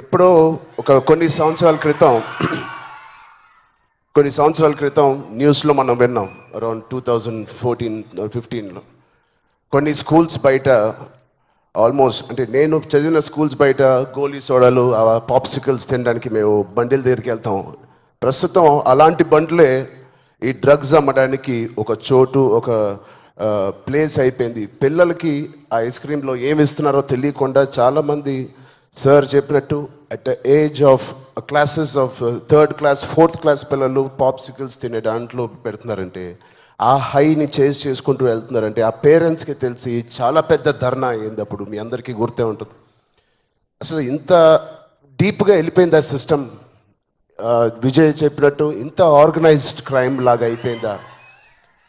ఎప్పుడో కొన్ని సంవత్సరాల క్రితం న్యూస్లో మనం విన్నాం. అరౌండ్ 2014-15లో కొన్ని స్కూల్స్ బయట ఆల్మోస్ట్, అంటే నేను చదివిన స్కూల్స్ బయట గోలీ సోడాలు, పాప్సికల్స్ తినడానికి మేము బండిల దగ్గరికి వెళ్తాం. ప్రస్తుతం అలాంటి బండ్లే ఈ డ్రగ్స్ అమ్మడానికి ఒక చోటు, ఒక ప్లేస్ అయిపోయింది. పిల్లలకి ఆ ఐస్ క్రీమ్లో ఏమి ఇస్తున్నారో తెలియకుండా చాలామంది సార్ చెప్పినట్టు at the age of classes of 3rd class 4th class పిల్లలు పాప్సికల్స్ తినే దాంట్లో పెడుతున్నారంటే, ఆ హైని చేజ్ చేసుకుంటూ వెళ్తున్నారంటే ఆ పేరెంట్స్కి తెలిసి చాలా పెద్ద ధర్నా అయింది. అప్పుడు మీ అందరికీ గుర్తే ఉంటుంది. అసలు ఇంత డీప్గా వెళ్ళిపోయింది ఆ సిస్టమ్. విజయ్ చెప్పినట్టు ఇంత ఆర్గనైజ్డ్ క్రైమ్ లాగా అయిపోయిందా?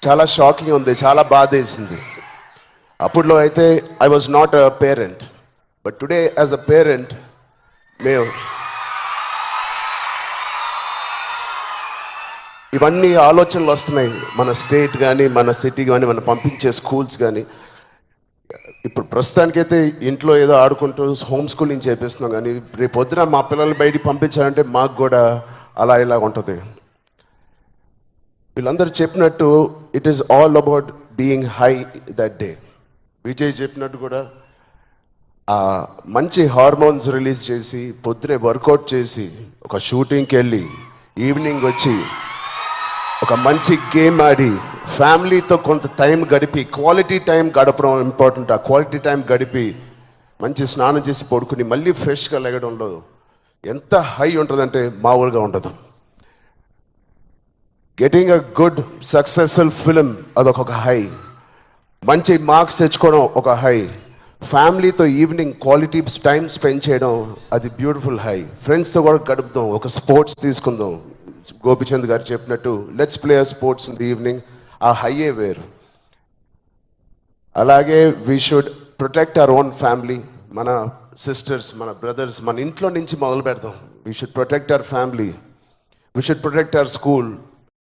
చాలా షాకింగ్ ఉంది, చాలా బాధ వేసింది. అప్పుడులో అయితే I was not a parent, but today as a parent మేము ఇవన్నీ ఆలోచనలు వస్తున్నాయి. మన స్టేట్ కానీ, మన సిటీ కానీ, మనం పంపించే స్కూల్స్ కానీ. ఇప్పుడు ప్రస్తుతానికైతే ఇంట్లో ఏదో ఆడుకుంటూ హోమ్ స్కూలింగ్ చేపిస్తున్నాం, కానీ రేపు పొద్దున మా పిల్లల్ని బయటికి పంపించాలంటే మాకు కూడా అలా ఇలా ఉంటుంది. వీళ్ళందరూ చెప్పినట్టు it is all about being high that day. Vijay చెప్పినట్టు కూడా మంచి హార్మోన్స్ రిలీజ్ చేసి, పొద్దునే వర్కౌట్ చేసి, ఒక షూటింగ్కి వెళ్ళి ఈవినింగ్ వచ్చి ఒక మంచి గేమ్ ఆడి ఫ్యామిలీతో కొంత టైం గడిపి, క్వాలిటీ టైం గడపడం ఇంపార్టెంట్. ఆ క్వాలిటీ టైం గడిపి మంచి స్నానం చేసి పడుకుని మళ్ళీ ఫ్రెష్గా లెగడంలో ఎంత హై ఉంటుందంటే మామూలుగా ఉండదు. Getting a good successful film అదొక హై, మంచి మార్క్స్ తెచ్చుకోవడం ఒక హై, ఫ్యామిలీతో ఈవినింగ్ క్వాలిటీ టైం స్పెండ్ చేయడం అది బ్యూటిఫుల్ హై, ఫ్రెండ్స్తో కూడా గడుపుదాం, ఒక స్పోర్ట్స్ తీసుకుందాం. గోపిచంద్ గారు చెప్పినట్టు let's play sports in the evening, ఆ హైయే వేరు. అలాగే we should protect our own family. మన సిస్టర్స్, మన బ్రదర్స్, మన ఇంట్లో నుంచి మొదలు పెడదాం. We should protect our family, we should protect our school,